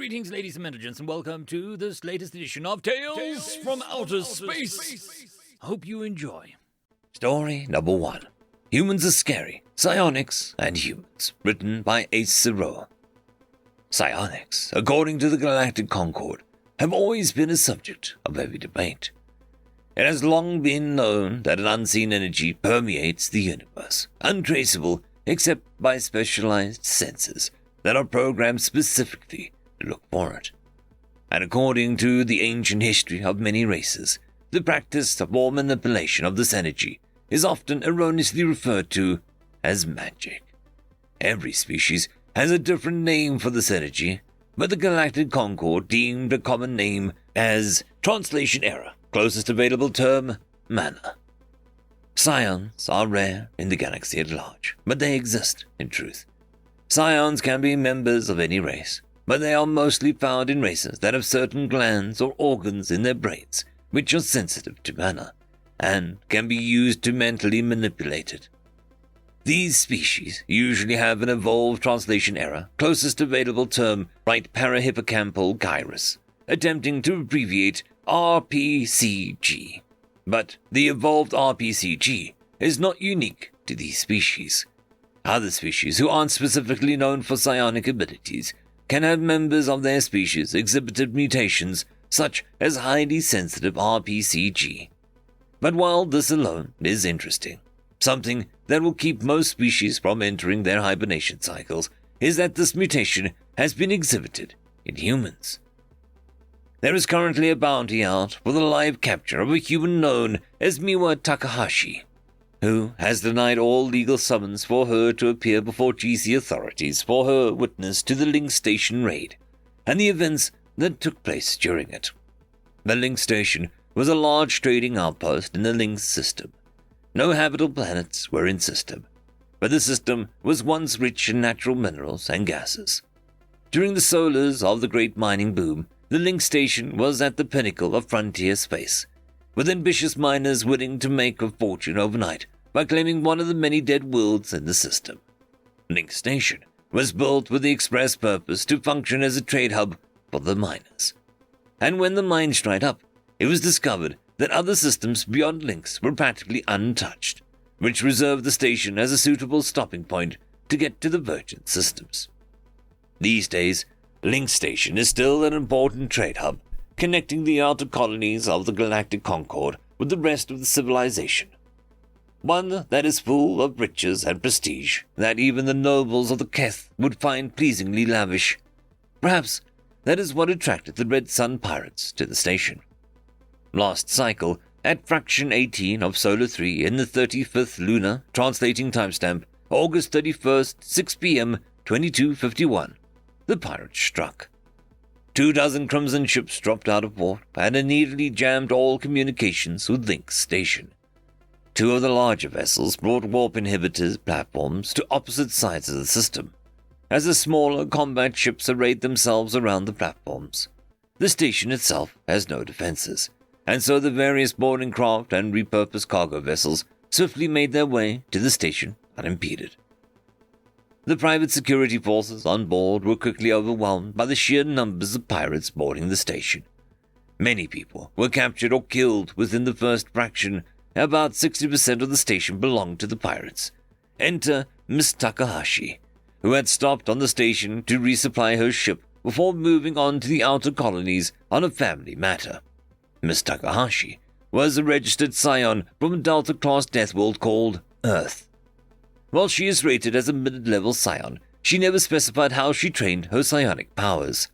Greetings, ladies and gentlemen, and welcome to this latest edition of Tales from Outer Space. Hope you enjoy. Story number 1. Humans are Scary, Psionics and Humans, written by Agro. Psionics, according to the Galactic Concord, have always been a subject of heavy debate. It has long been known that an unseen energy permeates the universe, untraceable except by specialized sensors that are programmed specifically to look for it. And according to the ancient history of many races, the practice or manipulation of this energy is often erroneously referred to as magic. Every species has a different name for this energy, but the Galactic Concord deemed a common name as translation error, closest available term, mana. Psions are rare in the galaxy at large, but they exist in truth. Psions can be members of any race, but they are mostly found in races that have certain glands or organs in their brains which are sensitive to mana, and can be used to mentally manipulate it. These species usually have an evolved translation error, closest available term, right parahippocampal gyrus, attempting to abbreviate RPCG. But the evolved RPCG is not unique to these species. Other species who aren't specifically known for psionic abilities can have members of their species exhibited mutations such as highly sensitive RPCG. But while this alone is interesting, something that will keep most species from entering their hibernation cycles is that this mutation has been exhibited in humans. There is currently a bounty out for the live capture of a human known as Miwa Takahashi, who has denied all legal summons for her to appear before GC authorities for her witness to the Link Station raid and the events that took place during it. The Link Station was a large trading outpost in the Link system. No habitable planets were in system, but the system was once rich in natural minerals and gases. During the solars of the great mining boom, the Link Station was at the pinnacle of frontier space, with ambitious miners willing to make a fortune overnight by claiming one of the many dead worlds in the system. Link Station was built with the express purpose to function as a trade hub for the miners. And when the mines dried up, it was discovered that other systems beyond Links were practically untouched, which reserved the station as a suitable stopping point to get to the virgin systems. These days, Link Station is still an important trade hub, connecting the outer colonies of the Galactic Concord with the rest of the civilization. One that is full of riches and prestige that even the nobles of the Keth would find pleasingly lavish. Perhaps that is what attracted the Red Sun pirates to the station. Last cycle, at fraction 18 of Solar 3 in the 35th lunar translating timestamp, August 31st, 6 p.m., 2251, the pirates struck. 24 Crimson ships dropped out of warp and immediately jammed all communications with Link Station. 2 of the larger vessels brought warp inhibitors platforms to opposite sides of the system, as the smaller combat ships arrayed themselves around the platforms. The station itself has no defenses, and so the various boarding craft and repurposed cargo vessels swiftly made their way to the station unimpeded. The private security forces on board were quickly overwhelmed by the sheer numbers of pirates boarding the station. Many people were captured or killed within the first fraction. About 60% of the station belonged to the pirates. Enter Miss Takahashi, who had stopped on the station to resupply her ship before moving on to the outer colonies on a family matter. Miss Takahashi was a registered scion from a Delta-class Deathworld called Earth. While she is rated as a mid-level scion, she never specified how she trained her psionic powers.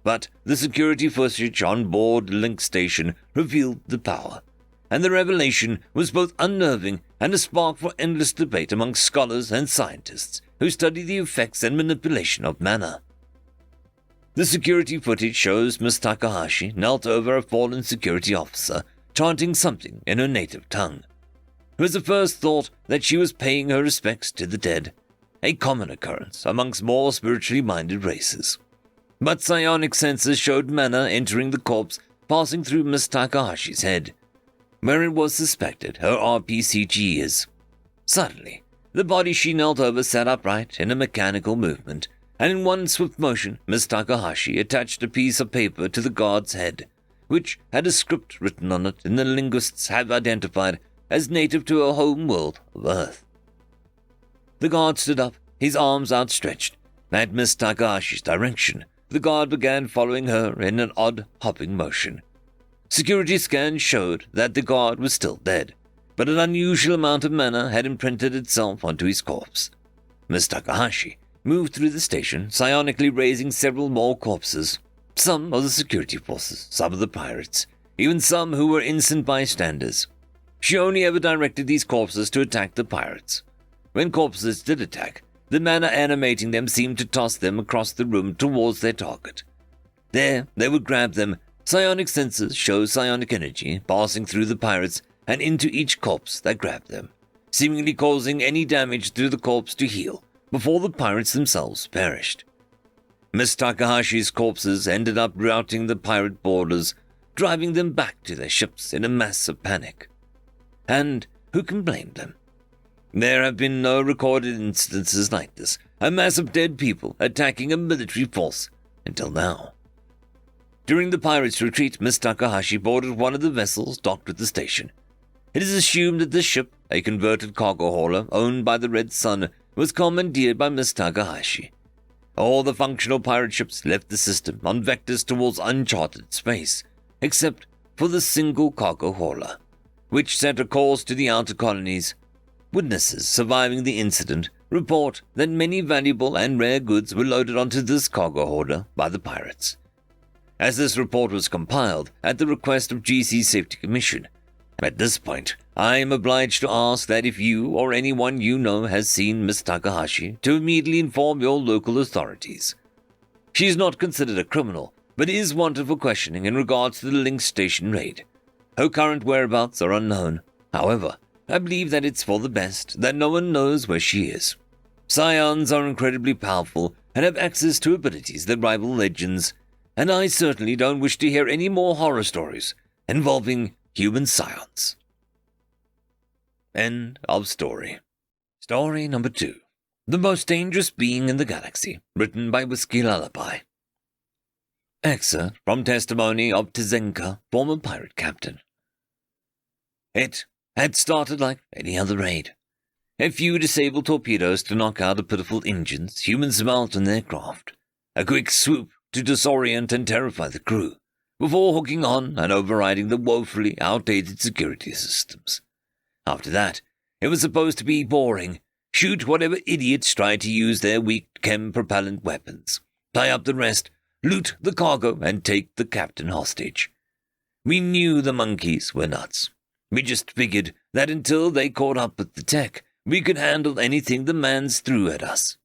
But the security footage on board Link Station revealed the power, and the revelation was both unnerving and a spark for endless debate among scholars and scientists who study the effects and manipulation of mana. The security footage shows Miss Takahashi knelt over a fallen security officer, chanting something in her native tongue. It was the first thought that she was paying her respects to the dead, a common occurrence amongst more spiritually minded races. But psionic sensors showed mana entering the corpse, passing through Miss Takahashi's head, where it was suspected her RPCG is. Suddenly, the body she knelt over sat upright in a mechanical movement, and in one swift motion, Miss Takahashi attached a piece of paper to the guard's head, which had a script written on it and the linguists have identified as native to her home world of Earth. The guard stood up, his arms outstretched. At Miss Takahashi's direction, the guard began following her in an odd, hopping motion. Security scans showed that the guard was still dead, but an unusual amount of mana had imprinted itself onto his corpse. Miss Takahashi moved through the station, psionically raising several more corpses. Some of the security forces, some of the pirates, even some who were innocent bystanders. She only ever directed these corpses to attack the pirates. When corpses did attack, the mana animating them seemed to toss them across the room towards their target. There, they would grab them. Psionic sensors show psionic energy passing through the pirates and into each corpse that grabbed them, seemingly causing any damage to the corpse to heal before the pirates themselves perished. Miss Takahashi's corpses ended up routing the pirate boarders, driving them back to their ships in a mass of panic. And who can blame them? There have been no recorded instances like this, a mass of dead people attacking a military force, until now. During the pirates' retreat, Miss Takahashi boarded one of the vessels docked at the station. It is assumed that this ship, a converted cargo hauler owned by the Red Sun, was commandeered by Miss Takahashi. All the functional pirate ships left the system on vectors towards uncharted space, except for the single cargo hauler, which set a course to the outer colonies. Witnesses surviving the incident report that many valuable and rare goods were loaded onto this cargo hauler by the pirates. As this report was compiled at the request of GC Safety Commission, at this point, I am obliged to ask that if you or anyone you know has seen Miss Takahashi, to immediately inform your local authorities. She is not considered a criminal, but is wanted for questioning in regards to the Link Station raid. Her current whereabouts are unknown. However, I believe that it's for the best that no one knows where she is. Scions are incredibly powerful and have access to abilities that rival legends, and I certainly don't wish to hear any more horror stories involving human scions. End of story. Story number 2. The Most Dangerous Being in the Galaxy, written by Whiskey Lullaby. Excerpt from testimony of Tzenka, former pirate captain. It had started like any other raid. A few disabled torpedoes to knock out the pitiful engines humans mount in their craft. A quick swoop to disorient and terrify the crew, before hooking on and overriding the woefully outdated security systems. After that, it was supposed to be boring. Shoot whatever idiots tried to use their weak chem-propellant weapons, tie up the rest, loot the cargo, and take the captain hostage. We knew the monkeys were nuts. We just figured that until they caught up with the tech, we could handle anything the mans threw at us.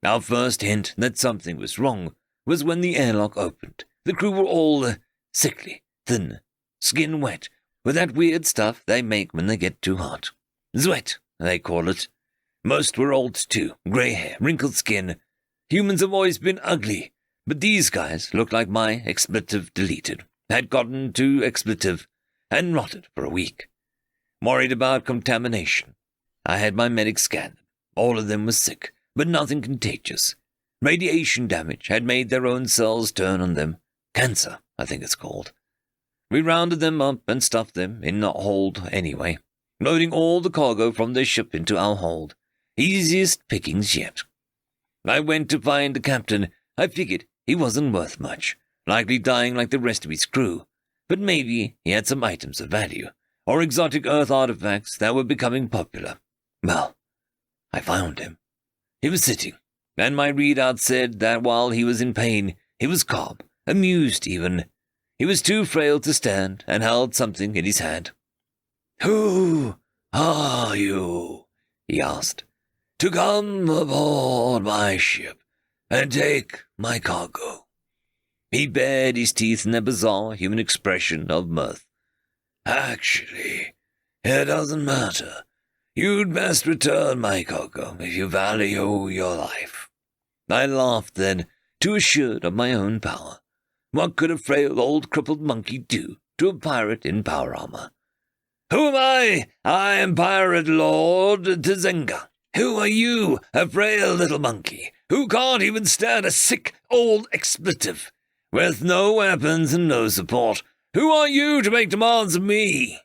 Our first hint that something was wrong was when the airlock opened. The crew were all sickly, thin, skin wet, with that weird stuff they make when they get too hot. Sweat, they call it. Most were old too, grey hair, wrinkled skin. Humans have always been ugly, but these guys looked like my expletive deleted, had gotten too expletive, and rotted for a week. Worried about contamination. I had my medic scan them. All of them were sick, but nothing contagious. Radiation damage had made their own cells turn on them. Cancer, I think it's called. We rounded them up and stuffed them in a hold anyway, loading all the cargo from their ship into our hold. Easiest pickings yet. I went to find the captain. I figured he wasn't worth much, likely dying like the rest of his crew, but maybe he had some items of value, or exotic Earth artifacts that were becoming popular. Well, I found him. He was sitting, and my readout said that while he was in pain, he was calm, amused even. He was too frail to stand and held something in his hand. "Who are you?" he asked. "To come aboard my ship and take my cargo." He bared his teeth in a bizarre human expression of mirth. "Actually, it doesn't matter. You'd best return my cargo if you value your life." I laughed then, too assured of my own power. What could a frail old crippled monkey do to a pirate in power armor? "Who am I? I am Pirate Lord Tzenka. Who are you, a frail little monkey? who can't even stand a sick old expletive, with no weapons and no support. Who are you to make demands of me?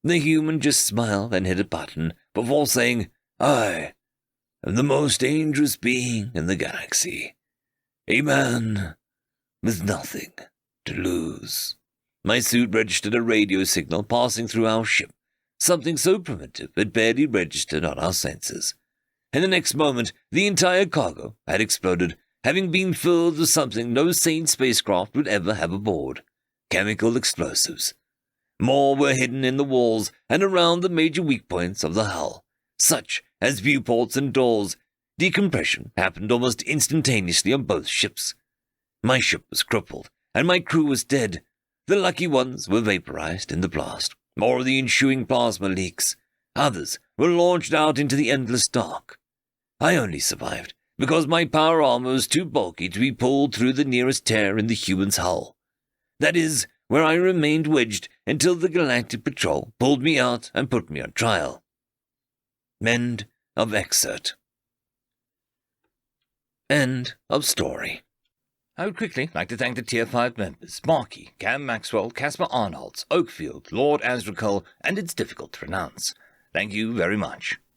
The human just smiled and hit a button before saying, I am the most dangerous being in the galaxy. A man with nothing to lose. My suit registered a radio signal passing through our ship, something so primitive it barely registered on our sensors. In the next moment, the entire cargo had exploded, having been filled with something no sane spacecraft would ever have aboard: chemical explosives. More were hidden in the walls and around the major weak points of the hull, such as viewports and doors. Decompression happened almost instantaneously on both ships. My ship was crippled, and my crew was dead. The lucky ones were vaporized in the blast, or the ensuing plasma leaks. Others were launched out into the endless dark. I only survived because my power armor was too bulky to be pulled through the nearest tear in the human's hull. That is where I remained wedged until the Galactic Patrol pulled me out and put me on trial. End of excerpt. End of story. I would quickly like to thank the Tier 5 members: Marky, Cam Maxwell, Caspar Arnolds, Oakfield, Lord Azrakul, and It's Difficult to Pronounce. Thank you very much.